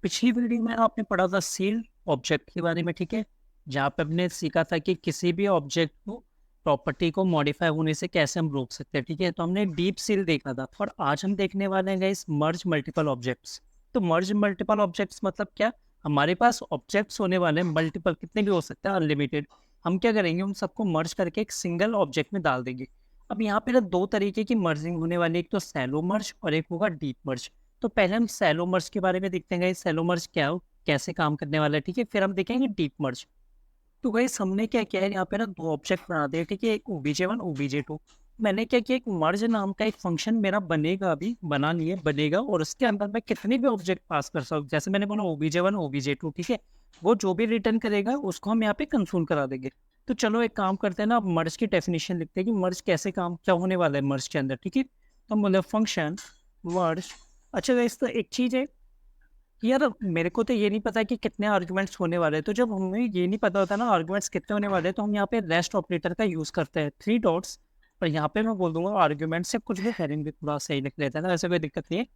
पिछली वीडियो में आपने पढ़ा था सील ऑब्जेक्ट के बारे में, ठीक है। जहाँ पे हमने सीखा था कि किसी भी ऑब्जेक्ट को प्रॉपर्टी को मॉडिफाई होने से कैसे हम रोक सकते हैं, ठीक है। तो हमने डीप सील देखा था और आज हम देखने वाले हैं गाइस मर्ज मल्टीपल ऑब्जेक्ट्स। तो मर्ज मल्टीपल ऑब्जेक्ट्स मतलब क्या? हमारे पास ऑब्जेक्ट्स होने वाले हैं मल्टीपल, कितने भी हो सकते हैं, अनलिमिटेड। हम क्या करेंगे, उन सबको मर्ज करके एक सिंगल ऑब्जेक्ट में डाल देंगे। अब यहाँ पे ना दो तरीके की मर्जिंग होने वाली है, एक तो सैलो मर्ज और एक होगा डीप मर्ज। तो पहले हम सैलो मर्ज के बारे में देखते हैं गाइस, सैलो मर्ज क्या हो, कैसे काम करने वाला है, ठीक है। फिर हम देखेंगे डीप मर्ज। तो गाइस हमने क्या किया है, यहाँ पे ना दो ऑब्जेक्ट बना दिए, ठीक है। एक OBJ1 OBJ2। मैंने क्या किया, एक मर्ज नाम का एक फंक्शन मेरा बनेगा, अभी बना नहीं है, बनेगा, और उसके अंदर मैं कितने भी ऑब्जेक्ट पास कर सकूँ। जैसे मैंने बोला OBJ1 OBJ2, ठीक है। वो जो भी रिटर्न करेगा उसको हम यहाँ पे कंसूल करा देंगे। तो चलो एक काम करते हैं ना, अब मर्ज की डेफिनेशन लिखते हैं कि मर्ज कैसे काम क्या होने वाला है मर्ज के अंदर, ठीक है। तो हम बोले फंक्शन मर्ज। अच्छा गाइस, तो एक चीज है कि यार मेरे को तो ये नहीं पता कि कितने आर्गुमेंट्स होने वाले हैं। तो जब हमें ये नहीं पता होता ना आर्गुमेंट्स कितने होने वाले हैं, तो हम यहाँ पे रेस्ट ऑपरेटर का यूज करते हैं, थ्री डॉट्स। और यहाँ पे मैं बोल दूंगा आर्गुमेंट से कुछ भी हेडिंग भी थोड़ा सही लिख लेता है ना, ऐसे कोई दिक्कत नहीं है।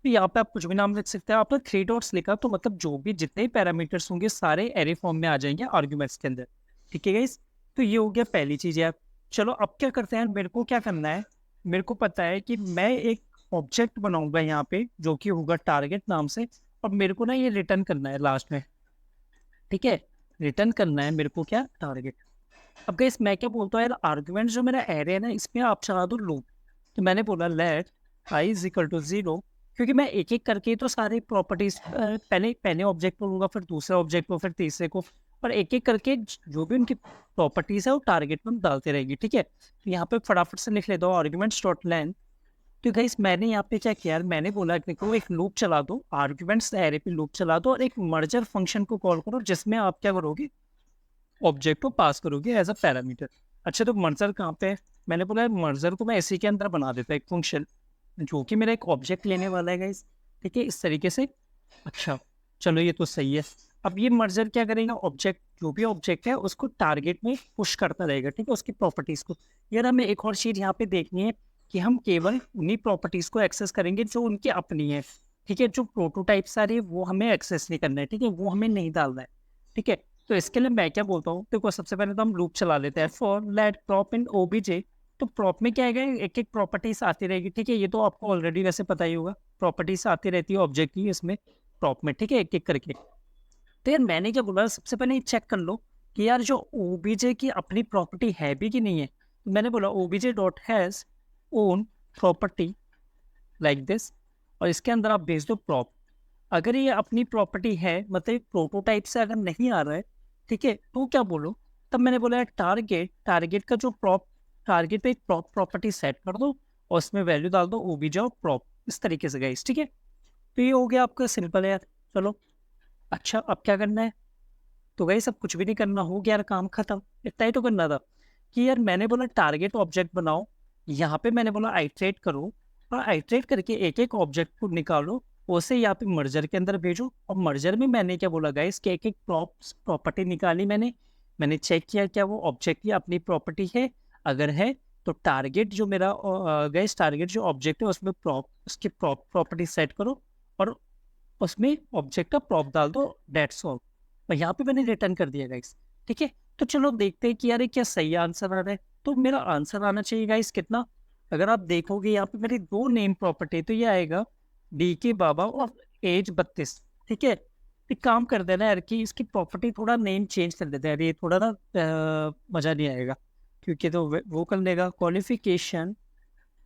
तो यहाँ पे आप कुछ भी नाम लिख सकते हैं। आपने थ्री डॉट्स लिखा तो मतलब जो भी जितने पैरामीटर्स होंगे सारे एरे फॉर्म में आ जाएंगे आर्गुमेंट्स के अंदर, ठीक है गाइस। तो ये हो गया पहली चीज यार। चलो अब क्या करते हैं, मेरे को क्या करना है। मेरे को पता है कि मैं एक ऑब्जेक्ट बनाऊंगा यहाँ पे जो कि होगा टारगेट नाम से। और मेरे को ना ये रिटर्न करना है लास्ट में, ठीक है। रिटर्न करना है मेरे को क्या, टारगेट। अब गाइस मैं क्या बोलता हूँ यार, आर्गुमेंट जो मेरा एरे है ना इसमें आप चला दो लूप। तो मैंने बोला let I is equal to 0। क्योंकि मैं एक एक करके तो सारी प्रॉपर्टीज पहले पहले ऑब्जेक्ट को लूंगा, फिर दूसरे ऑब्जेक्ट को, फिर तीसरे को। और एक एक करके जो भी उनकी प्रॉपर्टीज है वो टारगेट में हम डालते रहेंगे, ठीक है। तो यहाँ पे फटाफट से लिख लेता हूँ आर्ग्यूमेंट्स डॉट लेंथ। तो गाइस मैंने यहाँ पे क्या किया यार, मैंने बोला कि देखो एक लूप चला दो, आर्ग्यूमेंट्स एरे पे लूप चला दो, और एक मर्जर फंक्शन को कॉल करो जिसमें आप क्या करोगे, ऑब्जेक्ट को पास करोगे एज अ पैरामीटर। अच्छा तो मर्जर कहाँ पे है? मैंने बोला मर्जर को मैं इसी के अंदर बना देता एक फंक्शन जो कि मेरा एक ऑब्जेक्ट लेने वाला है गाइस, ठीक है, इस तरीके से। अच्छा चलो ये तो सही है। अब ये मर्जर क्या करेगा, ऑब्जेक्ट जो भी ऑब्जेक्ट है उसको टारगेट में पुश करता रहेगा, ठीक है, उसकी प्रॉपर्टीज को। यार हमें एक और चीज यहाँ पे देखनी है कि हम केवल उन्हीं प्रॉपर्टीज को एक्सेस करेंगे जो उनकी अपनी है, ठीक है। जो प्रोटोटाइप सारे वो हमें एक्सेस नहीं करना है, ठीक है, वो हमें नहीं डालना है, ठीक है। तो इसके लिए मैं क्या बोलता हूँ, देखो सबसे पहले तो हम लूप चला लेते हैं for let prop in OBJ। तो प्रॉप में क्या है, एक एक प्रॉपर्टीज आती रहेगी, ठीक है। ये तो आपको ऑलरेडी वैसे पता ही होगा, प्रॉपर्टीज आती रहती है ऑब्जेक्ट की इसमें प्रॉप में, ठीक है, एक एक करके। तो यार मैंने क्या बोला, सबसे पहले चेक कर लो कि यार जो OBJ की अपनी प्रॉपर्टी है भी कि नहीं है। तो मैंने बोला OBJ dot has own property like this, और इसके अंदर आप भेज दो प्रॉप। अगर ये अपनी प्रॉपर्टी है, मतलब प्रोटोटाइप से अगर नहीं आ रहा है, ठीक है, तो क्या बोलो। तब मैंने बोला टारगेट, टारगेट का जो प्रॉप, टारगेट पे एक प्रॉप प्रॉपर्टी सेट कर दो और उसमें वैल्यू डाल दो OBJ और प्रॉप, इस तरीके से गाइस, ठीक है। तो ये हो गया आपका, सिंपल है यार। चलो अच्छा अब क्या करना है, तो गाइस अब कुछ भी नहीं करना, हो गया यार, काम खत्म। इतना ही तो करना था कि यार मैंने बोला टारगेट ऑब्जेक्ट बनाओ, यहाँ पे मैंने बोला आइट्रेट करो, और आइट्रेट करके एक एक ऑब्जेक्ट को निकालो, उसे यहाँ पे मर्जर के अंदर भेजो। और मर्जर में मैंने क्या बोला गाइस कि एक एक प्रॉपर्टी निकाली मैंने चेक किया क्या वो ऑब्जेक्ट की अपनी प्रॉपर्टी है। अगर है तो टारगेट जो मेरा गाइस, टारगेट जो ऑब्जेक्ट है उसमें उसकी प्रॉपर्टी सेट करो, और उसमें ऑब्जेक्ट का प्रॉप डाल दो, डेट्स ऑल। और यहाँ पे मैंने रिटर्न कर दिया गाइस, ठीक है। तो चलो देखते हैं कि यार ये क्या सही आंसर आ रहा है। तो मेरा आंसर आना चाहिए गाइस कितना, अगर आप देखोगे यहाँ पे मेरी दो नेम प्रॉपर्टी, तो ये आएगा DK बाबा और एज 32, ठीक है। एक काम कर देना यार कि इसकी प्रॉपर्टी थोड़ा नेम चेंज कर देते हैं यार, ये थोड़ा ना मजा नहीं आएगा, क्योंकि तो वो कर देगा क्वालिफिकेशन।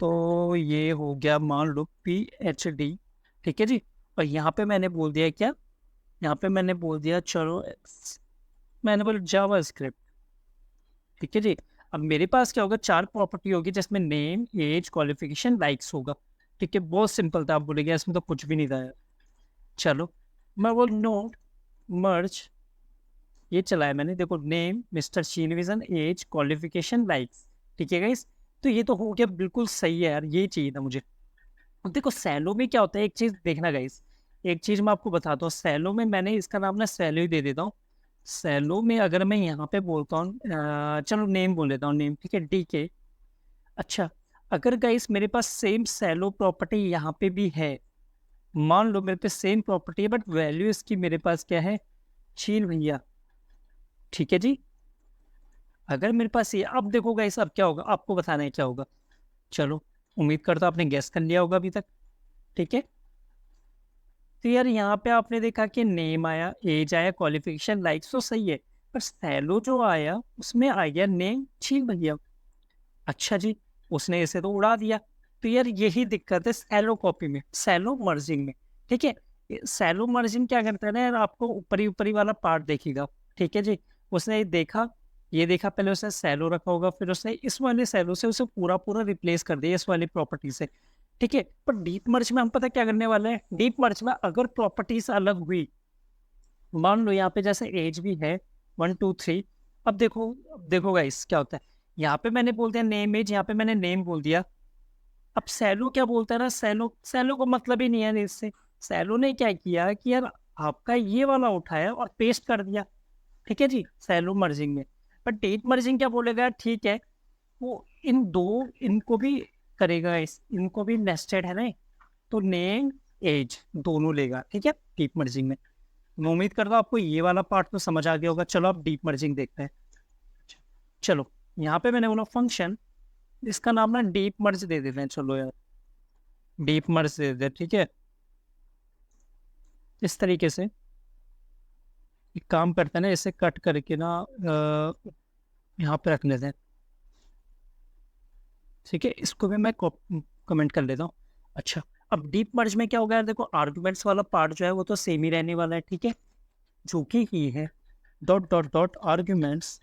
तो ये हो गया मान लो PhD, ठीक है जी। और यहाँ पे मैंने बोल दिया क्या, यहाँ पे मैंने बोल दिया चलो मैंने बोला जावा स्क्रिप्ट, ठीक है जी। अब मेरे पास क्या होगा, चार प्रॉपर्टी होगी जिसमें नेम एज क्वालिफिकेशन लाइक्स होगा, ठीक है। बहुत सिंपल था, आप बोलेंगे इसमें तो कुछ भी नहीं था यार। चलो मैं बोल नोट मर्ज, ये चलाया मैंने, देखो name mister Srinivasan as qualification likes, ठीक है गाइस। तो ये तो हो गया बिल्कुल सही है यार, ये चाहिए था मुझे। अब देखो सैलो में क्या होता है, एक चीज देखना गाइस, एक चीज मैं आपको बताता हूँ। सैलो में मैंने इसका नाम ना सैलो ही दे देता हूँ। सैलो में अगर मैं यहाँ पे बोलता हूँ चलो नेम बोल देता हूँ, नेम, ठीक है, DK। अच्छा अगर गाइस मेरे पास सेम सैलो प्रॉपर्टी यहाँ पे भी है, मान लो मेरे पे सेम प्रॉपर्टी है बट वैल्यू इसकी मेरे पास क्या है, चील भैया, ठीक है जी। अगर मेरे पास ये, अब देखो गाइस अब क्या होगा, आपको बताना है क्या होगा। चलो, उम्मीद करता हूं आपने गैस कर लिया होगा अभी तक, ठीक है। तो यार यहाँ पे आपने देखा कि नेम आया, एज आया, क्वालिफिकेशन, लाइक्स तो सही है, पर सैलो जो आया उसमें आ गया नेम चील भैया। अच्छा जी, उसने इसे तो उड़ा दिया। तो यार यही दिक्कत है सैलो कॉपी में, सैलो मर्जिंग में, ठीक है। सैलो मर्जिंग क्या करता है ना यार, आपको ऊपरी वाला पार्ट देखेगा, ठीक है जी। उसने देखा, ये देखा, पहले उसने सैलो रखा होगा, फिर उसने इस वाले सैलो से उसे पूरा पूरा रिप्लेस कर दिया इस वाली प्रॉपर्टी से, ठीक है। पर डीप मर्ज में हम पता क्या करने वाले हैं, डीप मर्ज में अगर प्रॉपर्टीज अलग हुई, मान लो यहाँ पे जैसे एज भी है 1 2 3, अब देखो गाइस क्या होता है, यहाँ पे मैंने बोल दिया नेम एज, यहाँ पे मैंने नेम बोल दिया। अब सैलो क्या बोलता है ना, सैलो सैलो को मतलब ही नहीं है इससे। सैलो ने क्या किया कि यार आपका ये वाला उठाया और पेस्ट कर दिया, ठीक है जी, सैलो मर्जिंग में। पर डीप मर्जिंग क्या बोलेगा, ठीक है, वो इन दो, इनको भी करेगा, इनको भी नेस्टेड है ना, तो नेम एज दोनों लेगा, ठीक है, डीप मर्जिंग में। मैं उम्मीद करता हूँ आपको ये वाला पार्ट तो समझ आ गया होगा। चलो अब डीप मर्जिंग देखते हैं। चलो, यहाँ पे मैंने बोला फंक्शन, इसका नाम ना डीप मर्ज दे देते हैं, चलो यार डीप मर्ज दे देते हैं, ठीक है। इस तरीके से एक काम करते हैं ना, इसे कट करके ना यहाँ पे रख लेते हैं, ठीक है। इसको भी मैं कमेंट कर लेता हूँ। अच्छा, अब डीप मर्ज में क्या होगा यार, देखो आर्गुमेंट्स वाला पार्ट जो है वो तो सेम ही रहने वाला है, ठीक है, जो कि ही है dot dot dot arguments,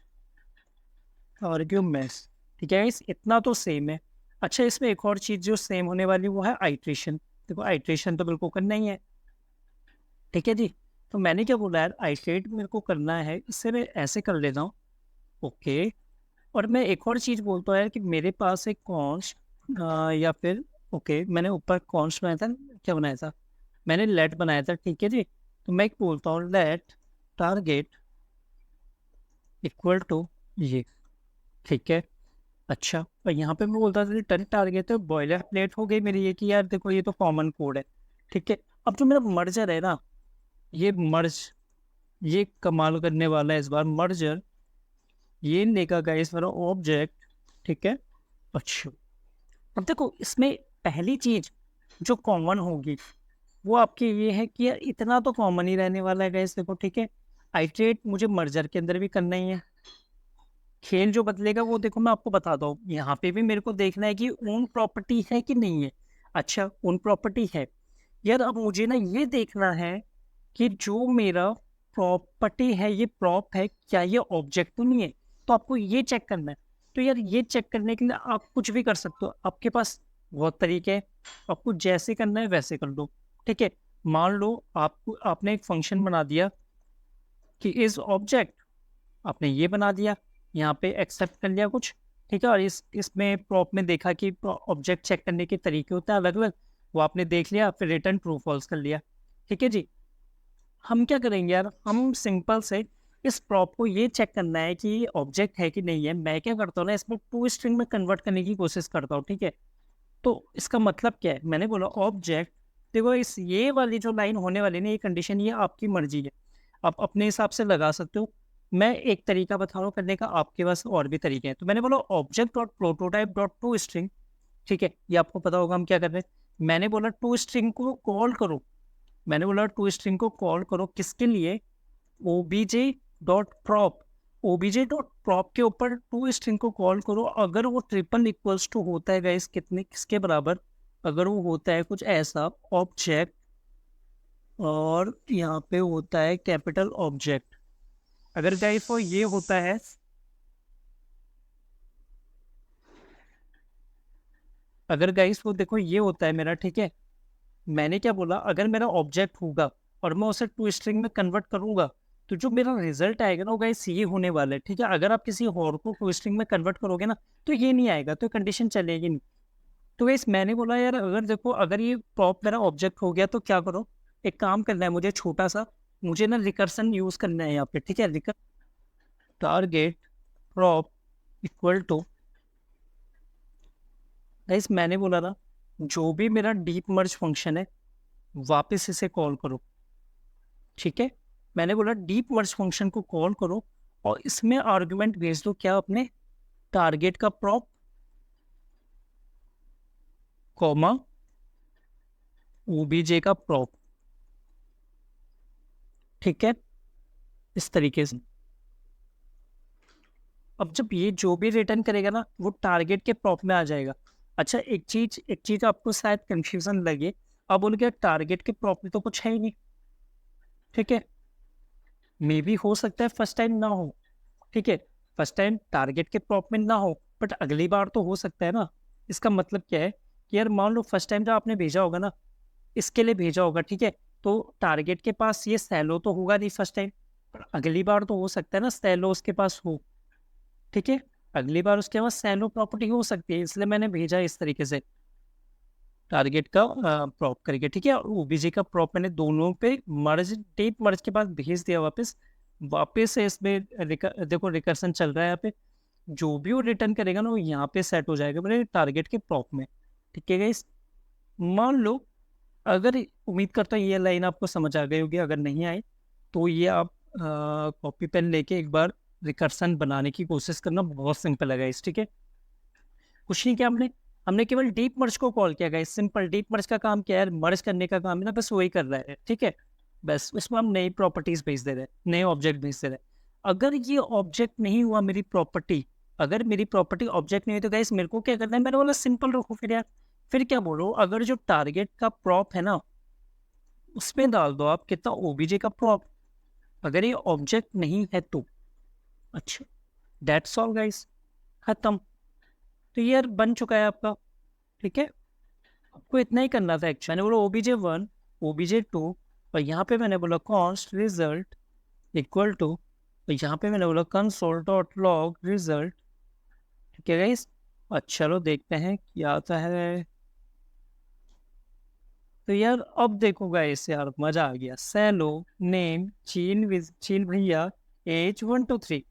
arguments, ठीक है इस इतना तो सेम है। अच्छा, इसमें एक और चीज़ जो सेम होने वाली वो है आइट्रेशन। देखो आइट्रेशन तो बिल्कुल करना ही है, ठीक है जी। तो मैंने क्या बोला यार, आइट्रेट मेरे को करना है, इससे मैं ऐसे कर लेता हूँ, ओके। और मैं एक और चीज़ बोलता हूँ यार कि मेरे पास एक कॉन्स्ट या फिर, ओके, मैंने ऊपर कॉन्स्ट बनाया था, क्या बनाया था, मैंने लेट बनाया था, ठीक है जी। तो मैं एक बोलता हूँ लेट टारगेट इक्वल टू ये, ठीक है। अच्छा, और यहाँ पे मैं बोलता था टन टारगेट है, बॉयलर प्लेट हो गई मेरी ये कि यार देखो ये तो कॉमन कोड है, ठीक है। अब जो मेरा मर्जर है ना, ये मर्ज, ये कमाल करने वाला है इस बार मर्जर, ये लेगा गाइस मेरा ऑब्जेक्ट, ठीक है। अच्छा, अब देखो इसमें पहली चीज जो कॉमन होगी वो आपकी ये है कि यार इतना तो कॉमन ही रहने वाला है गाइस, देखो ठीक है। आइट्रेट मुझे मर्जर के अंदर भी करना ही है, खेल जो बदलेगा वो देखो मैं आपको बताता हूँ, यहाँ पे भी मेरे को देखना है कि ओन प्रॉपर्टी है कि नहीं है। अच्छा, ओन प्रॉपर्टी है यार, अब मुझे ना ये देखना है कि जो मेरा प्रॉपर्टी है ये प्रॉप है क्या, ये ऑब्जेक्ट तो नहीं है। तो आपको ये चेक करना है। तो यार ये चेक करने के लिए आप कुछ भी कर सकते हो, आपके पास बहुत तरीके हैं, आपको जैसे करना है वैसे कर दो, ठीक है। मान लो आपको, आपने एक फंक्शन बना दिया कि इज ऑब्जेक्ट, आपने ये बना दिया, यहाँ पे एक्सेप्ट कर लिया कुछ, ठीक है। और इसमें प्रॉप में देखा कि ऑब्जेक्ट चेक करने के तरीके होते हैं अलग अलग, वो आपने देख लिया, फिर रिटर्न ट्रू फॉल्स कर लिया, ठीक है जी। हम क्या करेंगे यार, हम सिंपल से इस प्रॉप को ये चेक करना है कि ये ऑब्जेक्ट है कि नहीं है। मैं क्या करता हूँ ना, इसमें टू स्ट्रिंग में कन्वर्ट करने की कोशिश करता हूँ, ठीक है। तो इसका मतलब क्या है, मैंने बोला ऑब्जेक्ट, देखो इस ये वाली जो लाइन होने वाली ना, ये कंडीशन ये आपकी मर्जी है, आप अपने हिसाब से लगा सकते हो। मैं एक तरीका बता रहा हूँ करने का, आपके पास और भी तरीके हैं। तो मैंने बोला object dot prototype dot to string, ठीक है, ये आपको पता होगा हम क्या कर रहे हैं। मैंने बोला टू स्ट्रिंग को कॉल करो, मैंने बोला टू स्ट्रिंग को कॉल करो किसके लिए, OBJ dot prop, OBJ dot prop के ऊपर टू स्ट्रिंग को कॉल करो अगर वो ट्रिपल इक्वल्स टू होता है गाइस, कितने किसके बराबर, अगर वो होता है कुछ ऐसा ऑब्जेक्ट, और यहाँ पे होता है कैपिटल ऑब्जेक्ट, अगर गाइस वो ये होता है, अगर गाइस वो देखो ये होता है मेरा, ठीक है। मैंने क्या बोला, अगर मेरा ऑब्जेक्ट होगा और मैं उसे टू स्ट्रिंग में कन्वर्ट करूंगा, तो जो मेरा रिजल्ट आएगा ना वो गाइस ये होने वाला है, ठीक है। अगर आप किसी और को टू स्ट्रिंग में कन्वर्ट करोगे ना, तो ये नहीं आएगा, तो कंडीशन चलेगी नहीं। तो गाइस मैंने बोला यार, अगर देखो अगर ये प्रॉप मेरा ऑब्जेक्ट हो गया तो क्या करो, एक काम करना है मुझे छोटा सा, मुझे ना रिकर्सन यूज करना है यहाँ पे, ठीक है। रिकर target prop equal to, guys मैंने बोला ना जो भी मेरा डीप मर्ज फंक्शन है वापस इसे कॉल करो, ठीक है। मैंने बोला डीप मर्ज फंक्शन को कॉल करो और इसमें आर्गुमेंट भेज दो, क्या, अपने टारगेट का प्रॉप, कॉमा ओबीजे का प्रॉप, ठीक है, इस तरीके से। अब जब ये जो भी रिटर्न करेगा ना वो टारगेट के प्रॉप में आ जाएगा। अच्छा, एक चीज आपको शायद कंफ्यूजन लगे, अब बोल गया टारगेट के प्रॉप में तो कुछ है ही नहीं, ठीक है। मे भी हो सकता है फर्स्ट टाइम ना हो, ठीक है, फर्स्ट टाइम टारगेट के प्रॉप में ना हो, बट अगली बार तो हो सकता है ना। इसका मतलब क्या है कि यार मान लो फर्स्ट टाइम जब आपने भेजा होगा ना, इसके लिए भेजा होगा, ठीक है, तो टारगेट के पास ये सैलो तो होगा नहीं फर्स्ट टाइम, पर अगली बार तो हो सकता है ना सैलो उसके पास हो, ठीक है। अगली बार उसके पास सैलो प्रॉपर्टी हो सकती है, इसलिए मैंने भेजा इस तरीके से टारगेट का प्रॉप करके, ठीक है। और ओबीजे का प्रॉप मैंने दोनों पे मर्ज, डेट मर्ज के बाद भेज दिया वापस। वापस से इसमें देखो रिकर्सन चल रहा है यहाँ पे, जो भी वो रिटर्न करेगा ना वो यहाँ पे सेट हो जाएगा मेरे टारगेट के प्रॉप में, ठीक है गाइस। मान लो, अगर, उम्मीद करता हूँ ये लाइन आपको समझ आ गई होगी, अगर नहीं आई तो ये आप कॉपी पेन लेके एक बार रिकर्सन बनाने की कोशिश करना, बहुत सिंपल है गाइस, ठीक है। कुछ नहीं किया हमने, हमने केवल डीप मर्ज को कॉल किया गाइस, सिंपल। डीप मर्ज का काम क्या है, मर्ज करने का काम है ना, बस वही कर रहा है, ठीक है। बस उसमें हम नई प्रॉपर्टीज भेज दे रहे हैं, नए ऑब्जेक्ट भेज दे रहे हैं। अगर ये ऑब्जेक्ट नहीं हुआ मेरी प्रॉपर्टी, अगर मेरी प्रॉपर्टी ऑब्जेक्ट नहीं हुई तो गाइस मेरे को क्या करना है, मैंने बोला सिंपल रखो फिर यार। फिर क्या बोलो, अगर जो टारगेट का प्रॉप है ना उसमें डाल दो आप कितना, ओबीजे का प्रॉप, अगर ये ऑब्जेक्ट नहीं है तो। अच्छा, दैट्स ऑल गाइस, खत्म। तो ये यार बन चुका है आपका, ठीक है। आपको इतना ही करना था एक्चुअली। मैंने बोला OBJ1, OBJ2, और यहाँ पे मैंने बोला कॉन्स्ट रिजल्ट इक्वल टू, तो यहाँ पे मैंने बोला कंसोल डॉट लॉग रिजल्ट, ठीक है गाइस। अच्छा, चलो देखते हैं क्या आता है। तो यार अब देखो गाइस, यार मजा आ गया। सेलो नेम चीन भैया H123।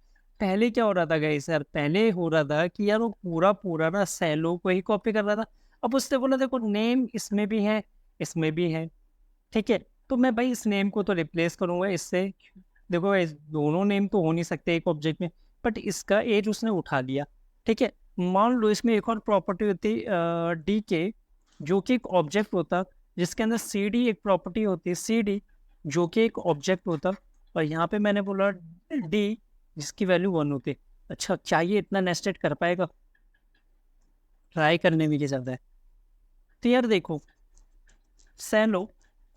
पहले क्या हो रहा था गाइस, यार पहले हो रहा था कि यार वो पूरा पूरा ना सेलो को ही कॉपी कर रहा था। अब उसने बोला देखो नेम इसमें भी है, इसमें भी है, ठीक है, तो मैं भाई इस नेम को तो रिप्लेस करूंगा इससे। देखो इस दोनों नेम तो हो नहीं सकते एक ऑब्जेक्ट में, बट इसका एज उसने उठा लिया, ठीक है। मान लो इसमें एक और प्रॉपर्टी होती डी के, जो कि एक ऑब्जेक्ट होता, जिसके अंदर सी डी एक प्रॉपर्टी होती है, सी डी, जो कि एक ऑब्जेक्ट होता, और यहाँ पे मैंने बोला डी, जिसकी वैल्यू 1 होती। अच्छा, क्या ये इतना नेस्टेड कर पाएगा, ट्राई करने में क्या ज़्यादा है। तो यार देखो सेलो,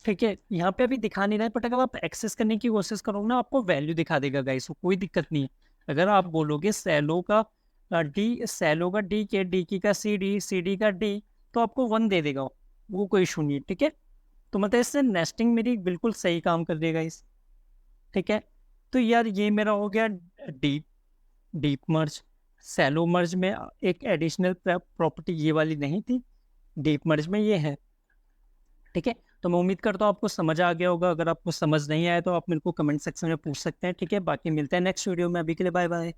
ठीक है, यहाँ पे अभी दिखा नहीं रहा है, बट अगर आप एक्सेस करने की कोशिश करोगे ना आपको वैल्यू दिखा देगा गाइस, कोई दिक्कत नहीं है। अगर आप बोलोगे सेलो का डी, सेलो का डी के, डी की का सी डी, सी डी का डी, तो आपको 1 दे देगा, वो कोई इशू नहीं है, ठीक है। तो मतलब इससे नेस्टिंग मेरी बिल्कुल सही काम कर देगा इस, ठीक है। तो यार ये मेरा हो गया डीप डीप मर्ज। सेलो मर्ज में एक एडिशनल प्रॉपर्टी ये वाली नहीं थी, डीप मर्ज में ये है, ठीक है। तो मैं उम्मीद करता हूँ आपको समझ आ गया होगा। अगर आपको समझ नहीं आया तो आप मेरे को कमेंट सेक्शन में पूछ सकते हैं, ठीक है। बाकी मिलते हैं नेक्स्ट वीडियो में, अभी के लिए बाय बाय।